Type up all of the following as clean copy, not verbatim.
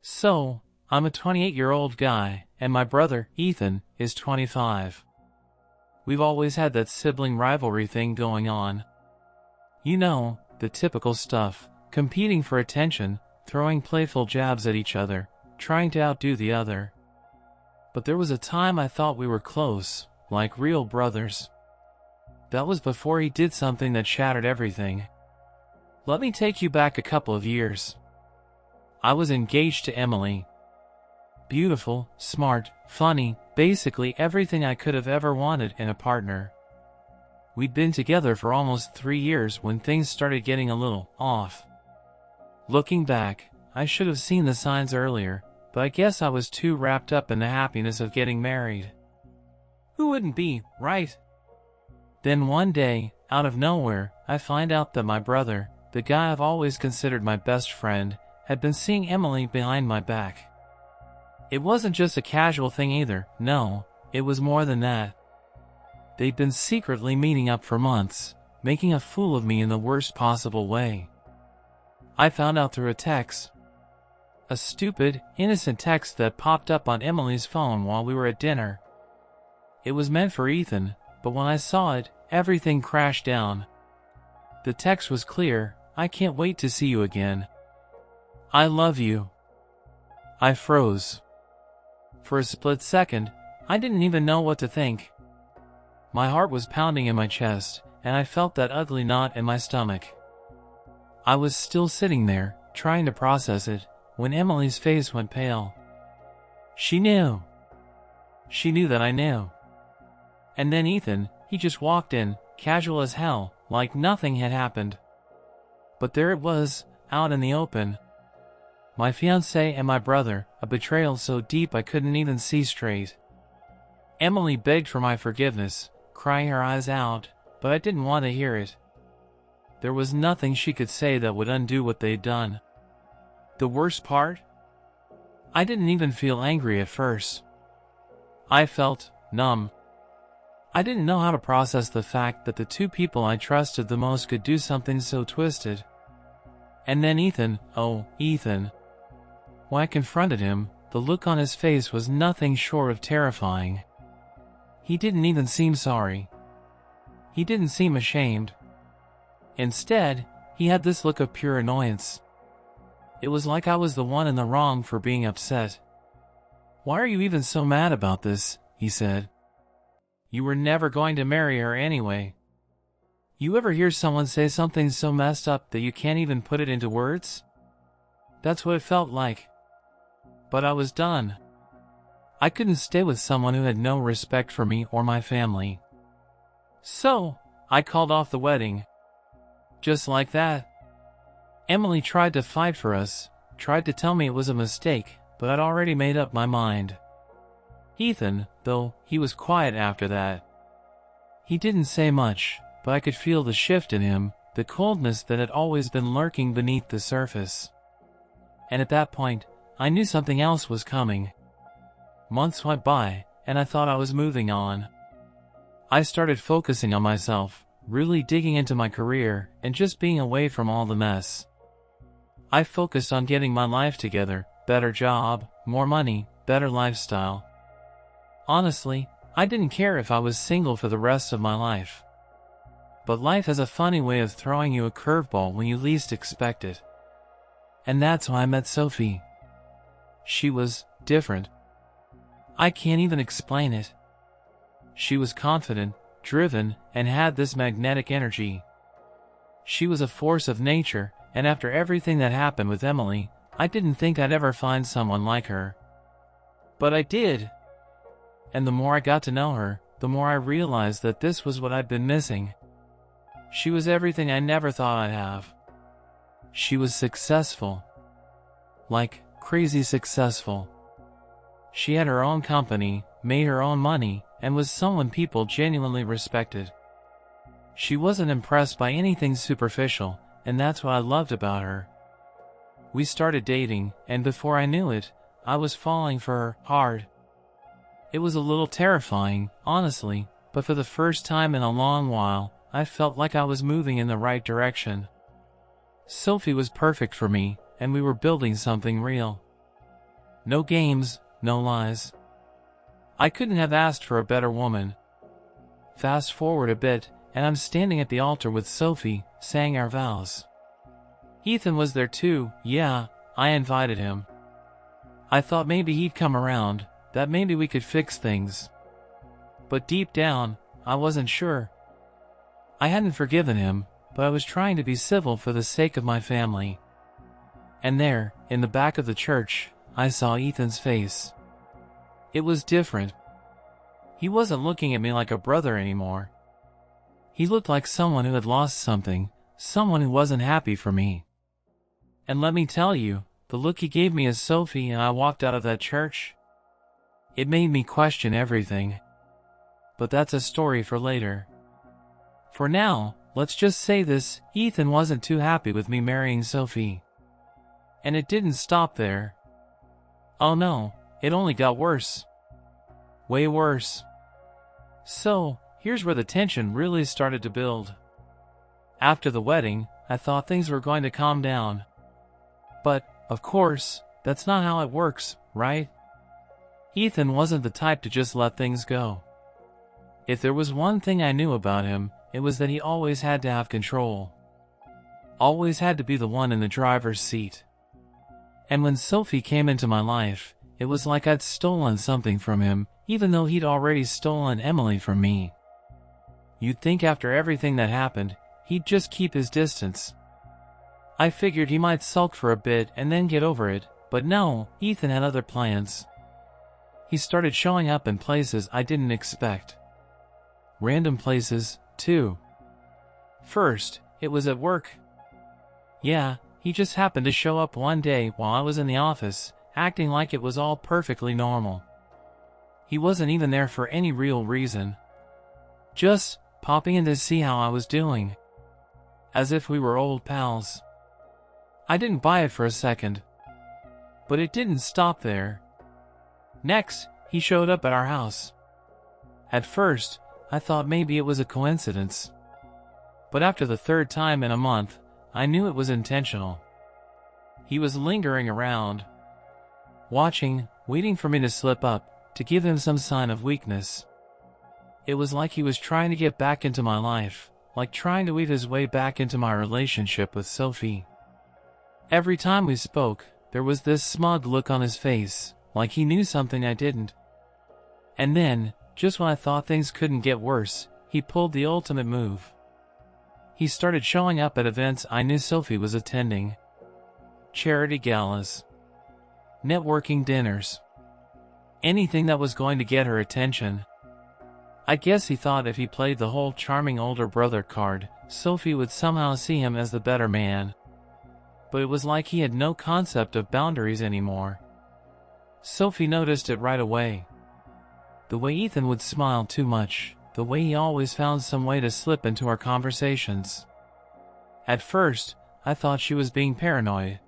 So, I'm a 28-year-old guy, and my brother, Ethan, is 25. We've always had that sibling rivalry thing going on. You know, the typical stuff, competing for attention, throwing playful jabs at each other, trying to outdo the other. But there was a time I thought we were close, like real brothers. That was before he did something that shattered everything. Let me take you back a couple of years. I was engaged to Emily. Beautiful, smart, funny, basically everything I could have ever wanted in a partner. We'd been together for almost 3 years when things started getting a little off. Looking back, I should have seen the signs earlier, but I guess I was too wrapped up in the happiness of getting married. Who wouldn't be, right? Then one day, out of nowhere, I find out that my brother, the guy I've always considered my best friend, had been seeing Emily behind my back. It wasn't just a casual thing either, no, it was more than that. They'd been secretly meeting up for months, making a fool of me in the worst possible way. I found out through a text. A stupid, innocent text that popped up on Emily's phone while we were at dinner. It was meant for Ethan, but when I saw it, everything crashed down. The text was clear: I can't wait to see you again. I love you. I froze. For a split second, I didn't even know what to think. My heart was pounding in my chest, and I felt that ugly knot in my stomach. I was still sitting there, trying to process it, when Emily's face went pale. She knew. She knew that I knew. And then Ethan, he just walked in, casual as hell, like nothing had happened. But there it was, out in the open. My fiancé and my brother, a betrayal so deep I couldn't even see straight. Emily begged for my forgiveness, crying her eyes out, but I didn't want to hear it. There was nothing she could say that would undo what they'd done. The worst part? I didn't even feel angry at first. I felt numb. I didn't know how to process the fact that the two people I trusted the most could do something so twisted. And then Ethan, oh, Ethan. When I confronted him, the look on his face was nothing short of terrifying. He didn't even seem sorry. He didn't seem ashamed. Instead, he had this look of pure annoyance. It was like I was the one in the wrong for being upset. "Why are you even so mad about this?" he said. "You were never going to marry her anyway." You ever hear someone say something so messed up that you can't even put it into words? That's what it felt like. But I was done. I couldn't stay with someone who had no respect for me or my family. So, I called off the wedding. Just like that. Emily tried to fight for us, tried to tell me it was a mistake, but I'd already made up my mind. Ethan, though, he was quiet after that. He didn't say much, but I could feel the shift in him, the coldness that had always been lurking beneath the surface. And at that point, I knew something else was coming. Months went by, and I thought I was moving on. I started focusing on myself, really digging into my career, and just being away from all the mess. I focused on getting my life together, better job, more money, better lifestyle. Honestly, I didn't care if I was single for the rest of my life. But life has a funny way of throwing you a curveball when you least expect it. And that's why I met Sophie. She was different. I can't even explain it. She was confident, driven, and had this magnetic energy. She was a force of nature, and after everything that happened with Emily, I didn't think I'd ever find someone like her. But I did. And the more I got to know her, the more I realized that this was what I'd been missing. She was everything I never thought I'd have. She was successful. Like, crazy successful. She had her own company, made her own money, and was someone people genuinely respected. She wasn't impressed by anything superficial, and that's what I loved about her. We started dating, and before I knew it, I was falling for her hard. It was a little terrifying, honestly, but for the first time in a long while, I felt like I was moving in the right direction. Sophie was perfect for me, and we were building something real. No games, no lies. I couldn't have asked for a better woman. Fast forward a bit, and I'm standing at the altar with Sophie, saying our vows. Ethan was there too. Yeah, I invited him. I thought maybe he'd come around, that maybe we could fix things. But deep down, I wasn't sure. I hadn't forgiven him, but I was trying to be civil for the sake of my family. And there, in the back of the church, I saw Ethan's face. It was different. He wasn't looking at me like a brother anymore. He looked like someone who had lost something, someone who wasn't happy for me. And let me tell you, the look he gave me as Sophie and I walked out of that church, it made me question everything. But that's a story for later. For now, let's just say this, Ethan wasn't too happy with me marrying Sophie. And it didn't stop there. Oh no, it only got worse. Way worse. So, here's where the tension really started to build. After the wedding, I thought things were going to calm down. But, of course, that's not how it works, right? Ethan wasn't the type to just let things go. If there was one thing I knew about him, it was that he always had to have control. Always had to be the one in the driver's seat. And when Sophie came into my life, it was like I'd stolen something from him, even though he'd already stolen Emily from me. You'd think after everything that happened, he'd just keep his distance. I figured he might sulk for a bit and then get over it, but no, Ethan had other plans. He started showing up in places I didn't expect. Random places, too. First, it was at work. Yeah, he just happened to show up one day while I was in the office, acting like it was all perfectly normal. He wasn't even there for any real reason. Just popping in to see how I was doing. As if we were old pals. I didn't buy it for a second. But it didn't stop there. Next, he showed up at our house. At first, I thought maybe it was a coincidence. But after the third time in a month, I knew it was intentional. He was lingering around. Watching, waiting for me to slip up, to give him some sign of weakness. It was like he was trying to get back into my life, like trying to weave his way back into my relationship with Sophie. Every time we spoke, there was this smug look on his face, like he knew something I didn't. And then, just when I thought things couldn't get worse, he pulled the ultimate move. He started showing up at events I knew Sophie was attending. Charity galas. Networking dinners. Anything that was going to get her attention. I guess he thought if he played the whole charming older brother card, Sophie would somehow see him as the better man. But it was like he had no concept of boundaries anymore. Sophie noticed it right away. The way Ethan would smile too much, the way he always found some way to slip into our conversations. At first, I thought she was being paranoid.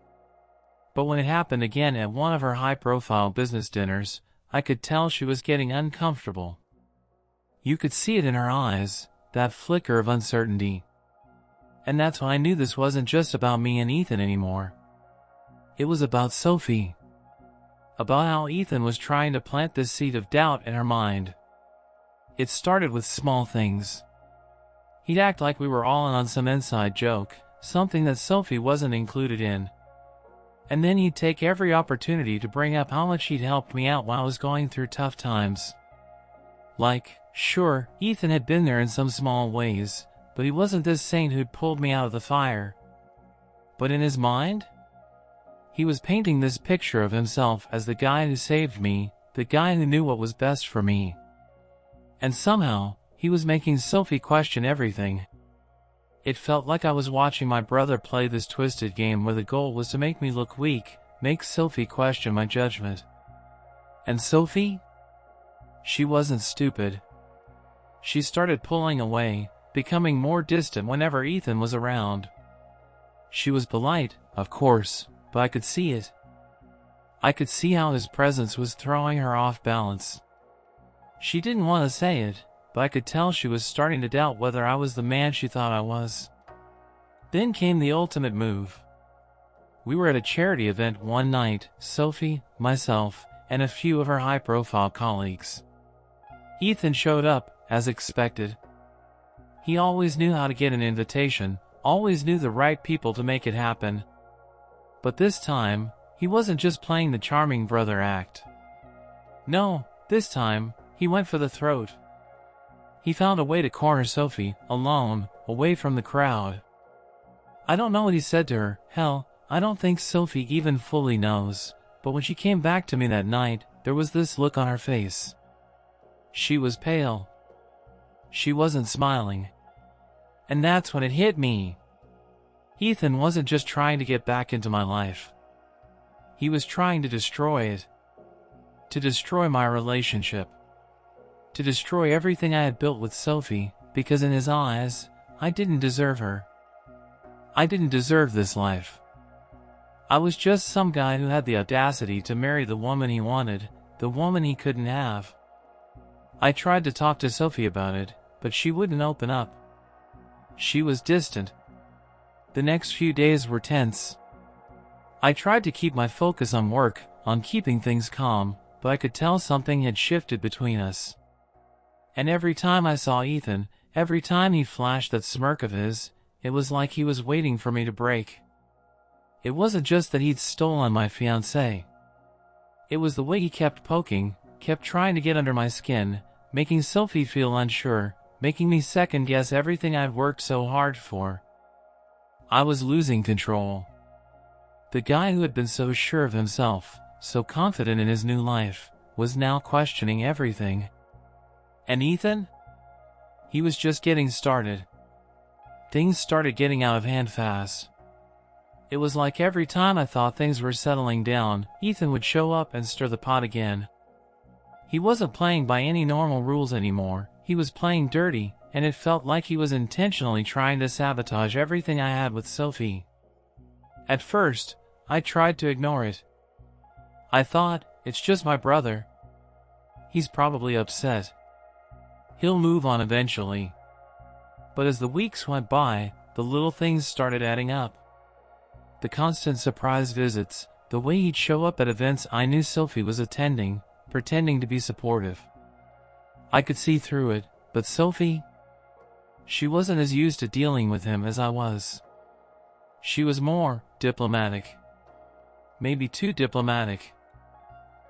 But when it happened again at one of her high-profile business dinners, I could tell she was getting uncomfortable. You could see it in her eyes, that flicker of uncertainty. And that's when I knew this wasn't just about me and Ethan anymore. It was about Sophie. About how Ethan was trying to plant this seed of doubt in her mind. It started with small things. He'd act like we were all in on some inside joke, something that Sophie wasn't included in. And then he'd take every opportunity to bring up how much he'd helped me out while I was going through tough times. Like, sure, Ethan had been there in some small ways, but he wasn't this saint who'd pulled me out of the fire. But in his mind, he was painting this picture of himself as the guy who saved me, the guy who knew what was best for me. And somehow, he was making Sophie question everything. It felt like I was watching my brother play this twisted game where the goal was to make me look weak, make Sophie question my judgment. And Sophie? She wasn't stupid. She started pulling away, becoming more distant whenever Ethan was around. She was polite, of course, but I could see it. I could see how his presence was throwing her off balance. She didn't want to say it, but I could tell she was starting to doubt whether I was the man she thought I was. Then came the ultimate move. We were at a charity event one night, Sophie, myself, and a few of her high-profile colleagues. Ethan showed up, as expected. He always knew how to get an invitation, always knew the right people to make it happen. But this time, he wasn't just playing the charming brother act. No, this time, he went for the throat. He found a way to corner Sophie, alone, away from the crowd. I don't know what he said to her, hell, I don't think Sophie even fully knows, but when she came back to me that night, there was this look on her face. She was pale. She wasn't smiling. And that's when it hit me. Ethan wasn't just trying to get back into my life. He was trying to destroy it. To destroy my relationship. To destroy everything I had built with Sophie, because in his eyes, I didn't deserve her. I didn't deserve this life. I was just some guy who had the audacity to marry the woman he wanted, the woman he couldn't have. I tried to talk to Sophie about it, but she wouldn't open up. She was distant. The next few days were tense. I tried to keep my focus on work, on keeping things calm, but I could tell something had shifted between us. And every time I saw Ethan, every time he flashed that smirk of his, it was like he was waiting for me to break. It wasn't just that he'd stolen my fiancée. It was the way he kept poking, kept trying to get under my skin, making Sophie feel unsure, making me second-guess everything I'd worked so hard for. I was losing control. The guy who had been so sure of himself, so confident in his new life, was now questioning everything. And Ethan? He was just getting started. Things started getting out of hand fast. It was like every time I thought things were settling down, Ethan would show up and stir the pot again. He wasn't playing by any normal rules anymore, he was playing dirty, and it felt like he was intentionally trying to sabotage everything I had with Sophie. At first, I tried to ignore it. I thought, it's just my brother. He's probably upset. He'll move on eventually. But as the weeks went by, the little things started adding up. The constant surprise visits, the way he'd show up at events I knew Sophie was attending, pretending to be supportive. I could see through it, but Sophie? She wasn't as used to dealing with him as I was. She was more diplomatic. Maybe too diplomatic.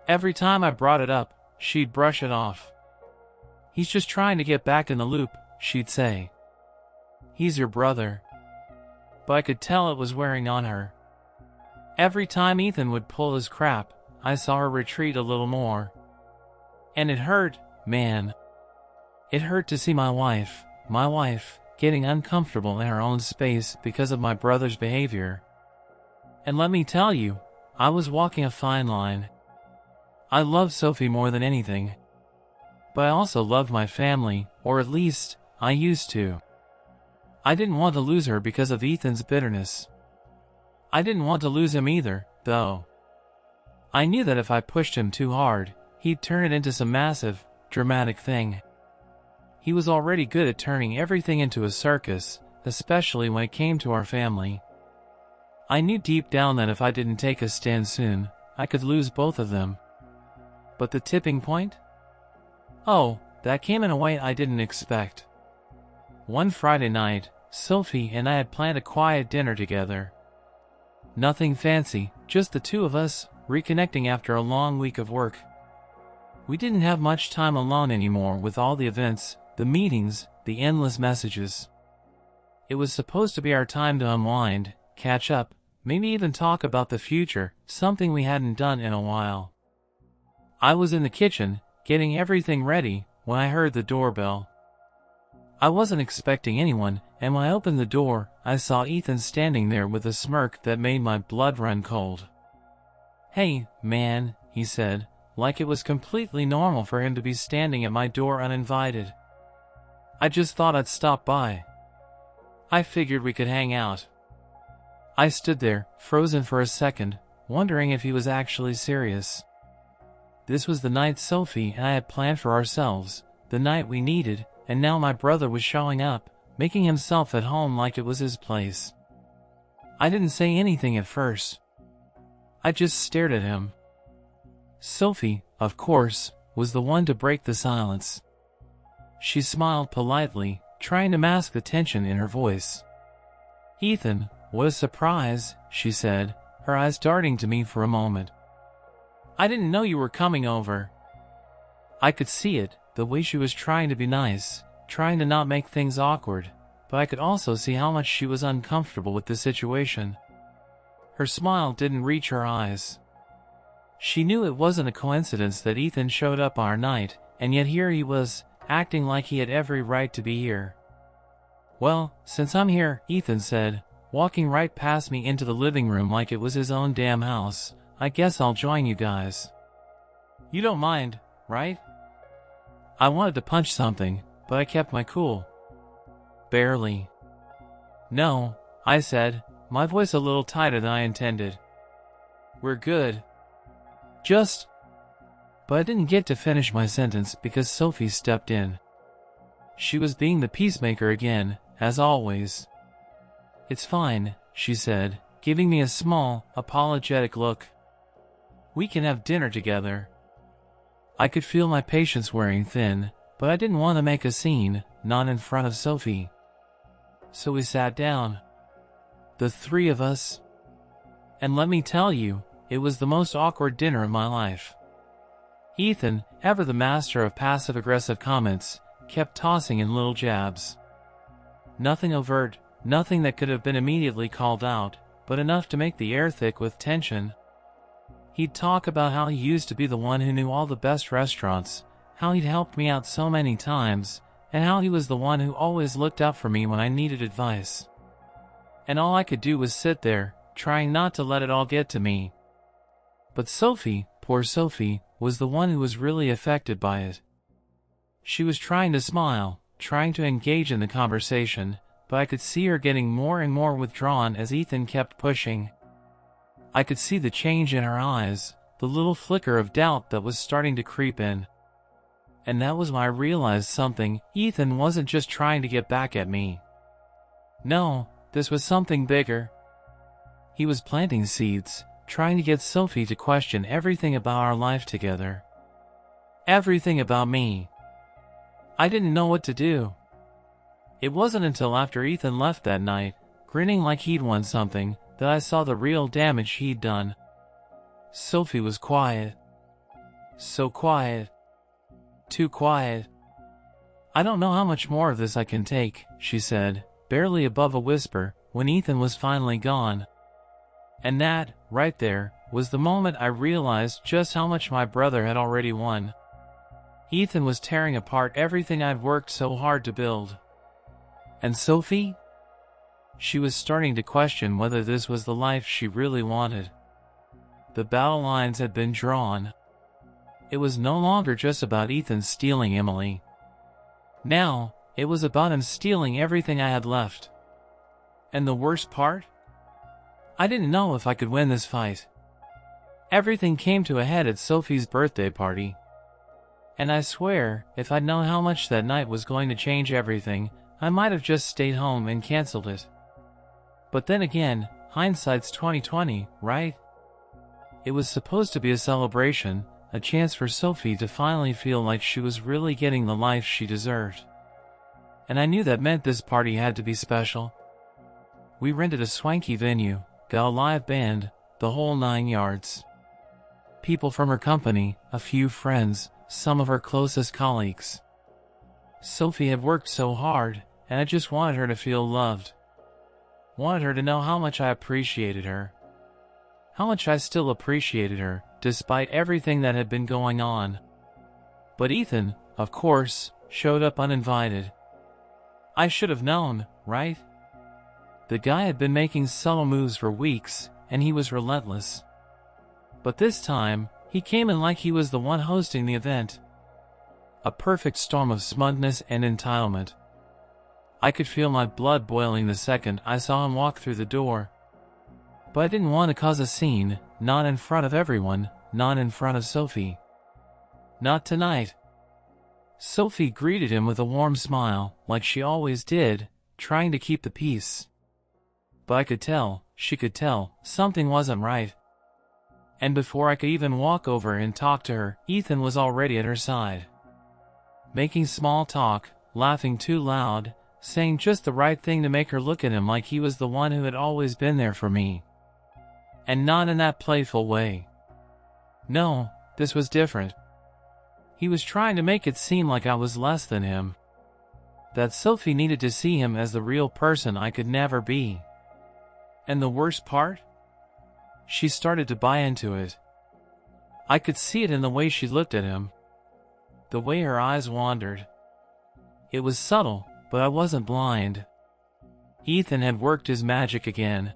Every time I brought it up, she'd brush it off. He's just trying to get back in the loop, she'd say. He's your brother. But I could tell it was wearing on her. Every time Ethan would pull his crap, I saw her retreat a little more. And it hurt, man. It hurt to see my wife, getting uncomfortable in her own space because of my brother's behavior. And let me tell you, I was walking a fine line. I loved Sophie more than anything. But I also loved my family, or at least, I used to. I didn't want to lose her because of Ethan's bitterness. I didn't want to lose him either, though. I knew that if I pushed him too hard, he'd turn it into some massive, dramatic thing. He was already good at turning everything into a circus, especially when it came to our family. I knew deep down that if I didn't take a stand soon, I could lose both of them. But the tipping point? Oh, that came in a way I didn't expect. One Friday night, Sophie and I had planned a quiet dinner together. Nothing fancy, just the two of us, reconnecting after a long week of work. We didn't have much time alone anymore with all the events, the meetings, the endless messages. It was supposed to be our time to unwind, catch up, maybe even talk about the future, something we hadn't done in a while. I was in the kitchen, getting everything ready, when I heard the doorbell. I wasn't expecting anyone, and when I opened the door, I saw Ethan standing there with a smirk that made my blood run cold. "Hey, man," he said, like it was completely normal for him to be standing at my door uninvited. "I just thought I'd stop by. I figured we could hang out." I stood there, frozen for a second, wondering if he was actually serious. This was the night Sophie and I had planned for ourselves, the night we needed, and now my brother was showing up, making himself at home like it was his place. I didn't say anything at first. I just stared at him. Sophie, of course, was the one to break the silence. She smiled politely, trying to mask the tension in her voice. "Ethan, what a surprise," she said, her eyes darting to me for a moment. "I didn't know you were coming over." I could see it, the way she was trying to be nice, trying to not make things awkward, but I could also see how much she was uncomfortable with the situation. Her smile didn't reach her eyes. She knew it wasn't a coincidence that Ethan showed up our night, and yet here he was, acting like he had every right to be here. "Well, since I'm here," Ethan said, walking right past me into the living room like it was his own damn house, "I guess I'll join you guys. You don't mind, right?" I wanted to punch something, but I kept my cool. "Barely." "No," I said, my voice a little tighter than I intended. "We're good. Just..." But I didn't get to finish my sentence because Sophie stepped in. She was being the peacemaker again, as always. "It's fine," she said, giving me a small, apologetic look. "We can have dinner together." I could feel my patience wearing thin, but I didn't want to make a scene, not in front of Sophie. So we sat down. The three of us. And let me tell you, it was the most awkward dinner of my life. Ethan, ever the master of passive-aggressive comments, kept tossing in little jabs. Nothing overt, nothing that could have been immediately called out, but enough to make the air thick with tension. He'd talk about how he used to be the one who knew all the best restaurants, how he'd helped me out so many times, and how he was the one who always looked out for me when I needed advice. And all I could do was sit there, trying not to let it all get to me. But Sophie, poor Sophie, was the one who was really affected by it. She was trying to smile, trying to engage in the conversation, but I could see her getting more and more withdrawn as Ethan kept pushing. I could see the change in her eyes, the little flicker of doubt that was starting to creep in. And that was when I realized something. Ethan wasn't just trying to get back at me. No, this was something bigger. He was planting seeds, trying to get Sophie to question everything about our life together. Everything about me. I didn't know what to do. It wasn't until after Ethan left that night, grinning like he'd won something, that I saw the real damage he'd done. Sophie was quiet. So quiet. Too quiet. "I don't know how much more of this I can take," she said, barely above a whisper, when Ethan was finally gone. And that, right there, was the moment I realized just how much my brother had already won. Ethan was tearing apart everything I'd worked so hard to build. And Sophie? She was starting to question whether this was the life she really wanted. The battle lines had been drawn. It was no longer just about Ethan stealing Emily. Now, it was about him stealing everything I had left. And the worst part? I didn't know if I could win this fight. Everything came to a head at Sophie's birthday party. And I swear, if I'd known how much that night was going to change everything, I might have just stayed home and canceled it. But then again, hindsight's 20/20, right? It was supposed to be a celebration, a chance for Sophie to finally feel like she was really getting the life she deserved. And I knew that meant this party had to be special. We rented a swanky venue, got a live band, the whole 9 yards. People from her company, a few friends, some of her closest colleagues. Sophie had worked so hard, and I just wanted her to feel loved. Wanted her to know how much I appreciated her. How much I still appreciated her, despite everything that had been going on. But Ethan, of course, showed up uninvited. I should have known, right? The guy had been making subtle moves for weeks, and he was relentless. But this time, he came in like he was the one hosting the event. A perfect storm of smugness and entitlement. I could feel my blood boiling the second I saw him walk through the door. But I didn't want to cause a scene, not in front of everyone, not in front of Sophie. Not tonight. Sophie greeted him with a warm smile, like she always did, trying to keep the peace. But I could tell, she could tell something wasn't right. And before I could even walk over and talk to her, Ethan was already at her side. Making small talk, laughing too loud, saying just the right thing to make her look at him like he was the one who had always been there for me. And not in that playful way. No, this was different. He was trying to make it seem like I was less than him. That Sophie needed to see him as the real person I could never be. And the worst part? She started to buy into it. I could see it in the way she looked at him. The way her eyes wandered. It was subtle, but I wasn't blind. Ethan had worked his magic again.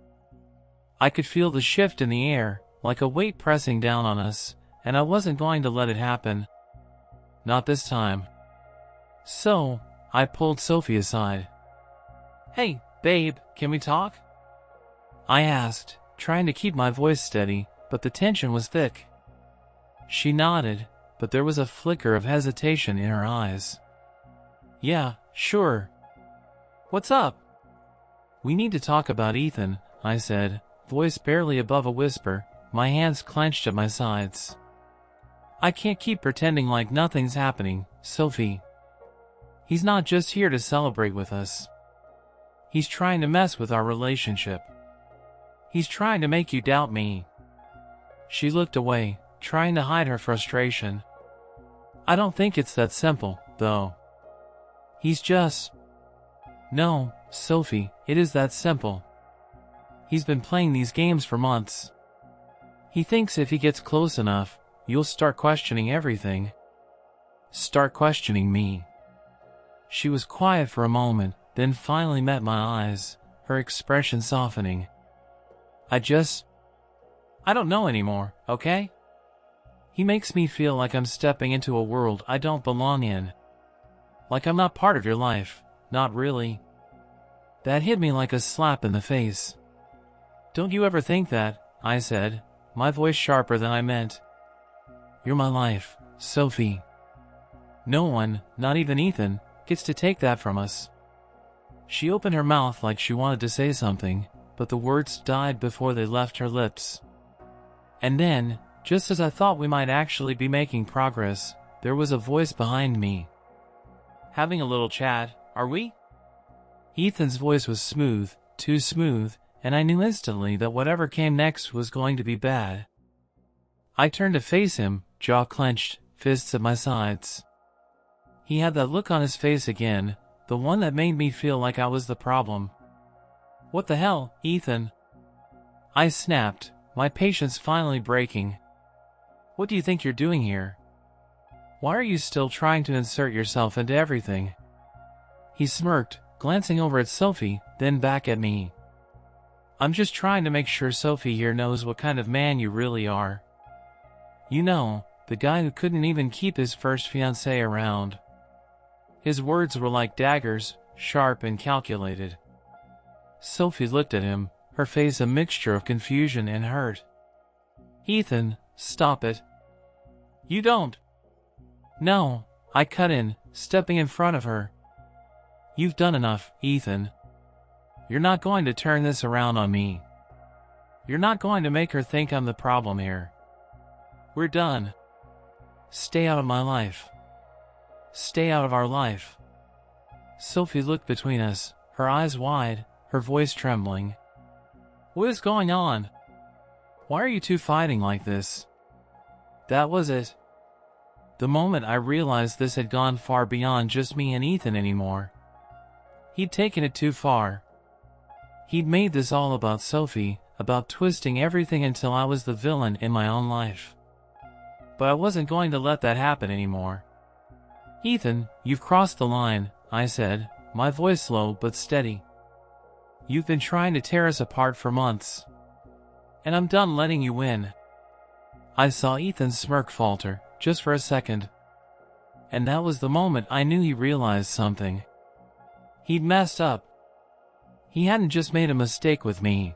I could feel the shift in the air, like a weight pressing down on us, and I wasn't going to let it happen. Not this time. So, I pulled Sophie aside. "Hey, babe, can we talk?" I asked, trying to keep my voice steady, but the tension was thick. She nodded, but there was a flicker of hesitation in her eyes. "Yeah, sure. What's up?" "We need to talk about Ethan," I said, voice barely above a whisper, my hands clenched at my sides. "I can't keep pretending like nothing's happening, Sophie. He's not just here to celebrate with us. He's trying to mess with our relationship. He's trying to make you doubt me." She looked away, trying to hide her frustration. "I don't think it's that simple, though. He's just..." "No, Sophie, it is that simple. He's been playing these games for months. He thinks if he gets close enough, you'll start questioning everything. Start questioning me." She was quiet for a moment, then finally met my eyes, her expression softening. I don't know anymore, okay? He makes me feel like I'm stepping into a world I don't belong in. Like I'm not part of your life, not really. That hit me like a slap in the face. "Don't you ever think that?" I said, my voice sharper than I meant. "You're my life, Sophie. No one, not even Ethan, gets to take that from us." She opened her mouth like she wanted to say something, but the words died before they left her lips. And then, just as I thought we might actually be making progress, there was a voice behind me. "Having a little chat, are we?" Ethan's voice was smooth, too smooth, and I knew instantly that whatever came next was going to be bad. I turned to face him, jaw clenched, fists at my sides. He had that look on his face again, the one that made me feel like I was the problem. "What the hell, Ethan?" I snapped, my patience finally breaking. "What do you think you're doing here? Why are you still trying to insert yourself into everything?" He smirked, glancing over at Sophie, then back at me. "I'm just trying to make sure Sophie here knows what kind of man you really are. You know, the guy who couldn't even keep his first fiancée around." His words were like daggers, sharp and calculated. Sophie looked at him, her face a mixture of confusion and hurt. "Ethan, stop it. You don't." "No," I cut in, stepping in front of her. "You've done enough, Ethan. You're not going to turn this around on me. You're not going to make her think I'm the problem here. We're done. Stay out of my life. Stay out of our life." Sophie looked between us, her eyes wide, her voice trembling. "What is going on? Why are you two fighting like this?" That was it. The moment I realized this had gone far beyond just me and Ethan anymore. He'd taken it too far. He'd made this all about Sophie, about twisting everything until I was the villain in my own life. But I wasn't going to let that happen anymore. "Ethan, you've crossed the line," I said, my voice low but steady. "You've been trying to tear us apart for months. And I'm done letting you win." I saw Ethan's smirk falter, just for a second. And that was the moment I knew he realized something. He'd messed up. He hadn't just made a mistake with me.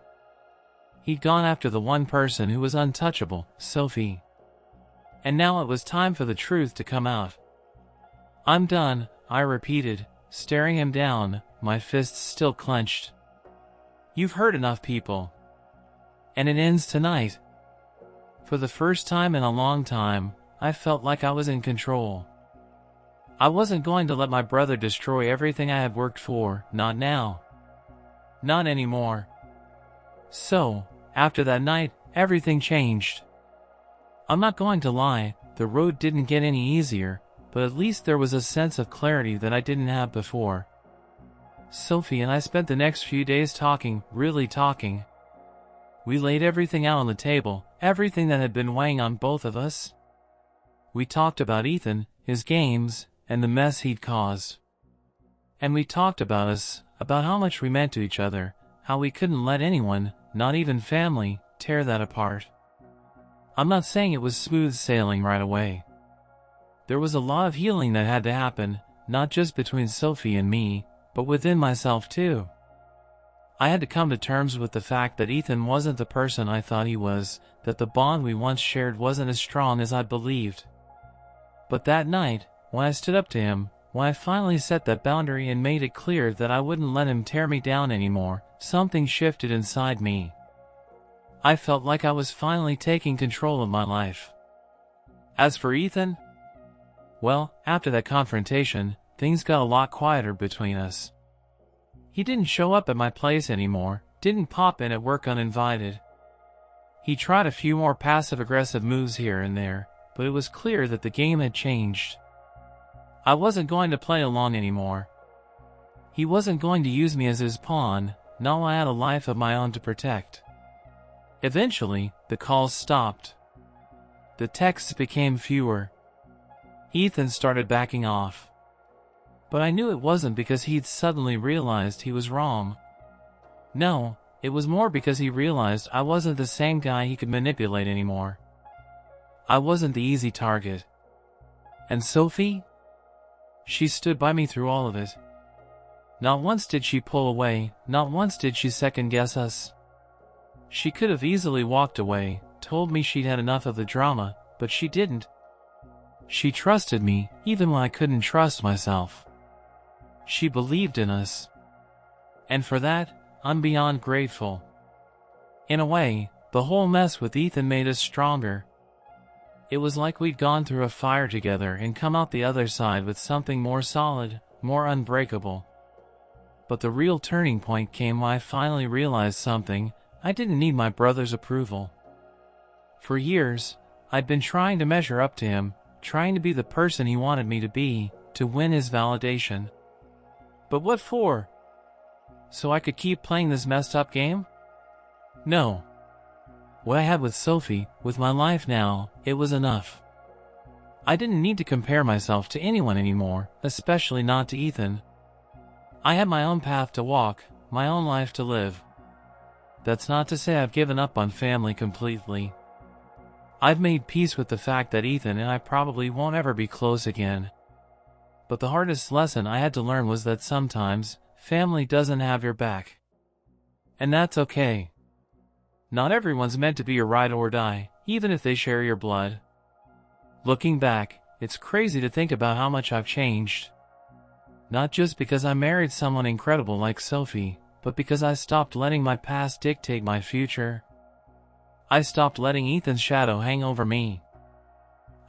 He'd gone after the one person who was untouchable, Sophie. And now it was time for the truth to come out. "I'm done," I repeated, staring him down, my fists still clenched. "You've hurt enough people. And it ends tonight. For the first time in a long time, I felt like I was in control. I wasn't going to let my brother destroy everything I had worked for, not now. Not anymore. So, after that night, everything changed. I'm not going to lie, the road didn't get any easier, but at least there was a sense of clarity that I didn't have before. Sophie and I spent the next few days talking, really talking. We laid everything out on the table, everything that had been weighing on both of us. We talked about Ethan, his games, and the mess he'd caused. And we talked about us, about how much we meant to each other, how we couldn't let anyone, not even family, tear that apart. I'm not saying it was smooth sailing right away. There was a lot of healing that had to happen, not just between Sophie and me, but within myself too. I had to come to terms with the fact that Ethan wasn't the person I thought he was, that the bond we once shared wasn't as strong as I'd believed. But that night, when I stood up to him, when I finally set that boundary and made it clear that I wouldn't let him tear me down anymore, something shifted inside me. I felt like I was finally taking control of my life. As for Ethan, well, after that confrontation, things got a lot quieter between us. He didn't show up at my place anymore, didn't pop in at work uninvited. He tried a few more passive-aggressive moves here and there, but it was clear that the game had changed. I wasn't going to play along anymore. He wasn't going to use me as his pawn, not while I had a life of my own to protect. Eventually, the calls stopped. The texts became fewer. Ethan started backing off. But I knew it wasn't because he'd suddenly realized he was wrong. No, it was more because he realized I wasn't the same guy he could manipulate anymore. I wasn't the easy target. And Sophie? She stood by me through all of it. Not once did she pull away, not once did she second-guess us. She could have easily walked away, told me she'd had enough of the drama, but she didn't. She trusted me, even when I couldn't trust myself. She believed in us. And for that, I'm beyond grateful. In a way, the whole mess with Ethan made us stronger. It was like we'd gone through a fire together and come out the other side with something more solid, more unbreakable. But the real turning point came when I finally realized something. I didn't need my brother's approval. For years, I'd been trying to measure up to him, trying to be the person he wanted me to be, to win his validation. But what for? So I could keep playing this messed up game? No. What I had with Sophie, with my life now, it was enough. I didn't need to compare myself to anyone anymore, especially not to Ethan. I had my own path to walk, my own life to live. That's not to say I've given up on family completely. I've made peace with the fact that Ethan and I probably won't ever be close again. But the hardest lesson I had to learn was that sometimes, family doesn't have your back. And that's okay. Not everyone's meant to be your ride or die, even if they share your blood. Looking back, it's crazy to think about how much I've changed. Not just because I married someone incredible like Sophie, but because I stopped letting my past dictate my future. I stopped letting Ethan's shadow hang over me.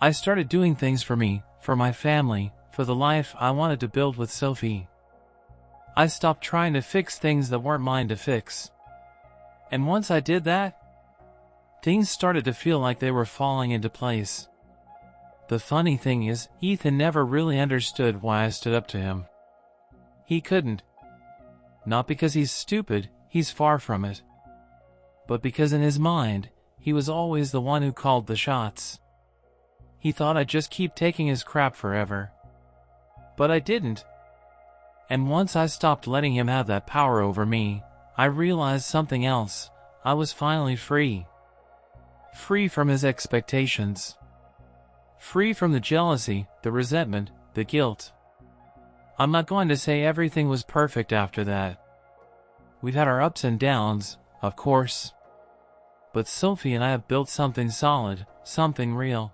I started doing things for me, for my family, for the life I wanted to build with Sophie. I stopped trying to fix things that weren't mine to fix. And once I did that, things started to feel like they were falling into place. The funny thing is, Ethan never really understood why I stood up to him. He couldn't. Not because he's stupid, he's far from it. But because in his mind, he was always the one who called the shots. He thought I'd just keep taking his crap forever. But I didn't. And once I stopped letting him have that power over me, I realized something else. I was finally free. Free from his expectations. Free from the jealousy, the resentment, the guilt. I'm not going to say everything was perfect after that. We've had our ups and downs, of course. But Sophie and I have built something solid, something real.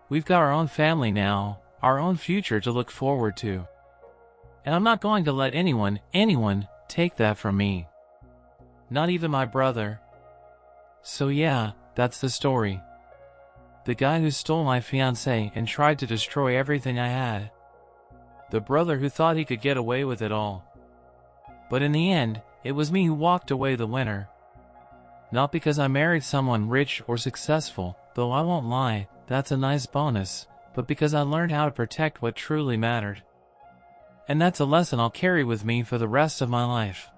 We've got our own family now, our own future to look forward to. And I'm not going to let anyone take that from me. Not even my brother. So yeah, that's the story. The guy who stole my fiancée and tried to destroy everything I had. The brother who thought he could get away with it all. But in the end, it was me who walked away the winner. Not because I married someone rich or successful, though I won't lie, that's a nice bonus, but because I learned how to protect what truly mattered. And that's a lesson I'll carry with me for the rest of my life.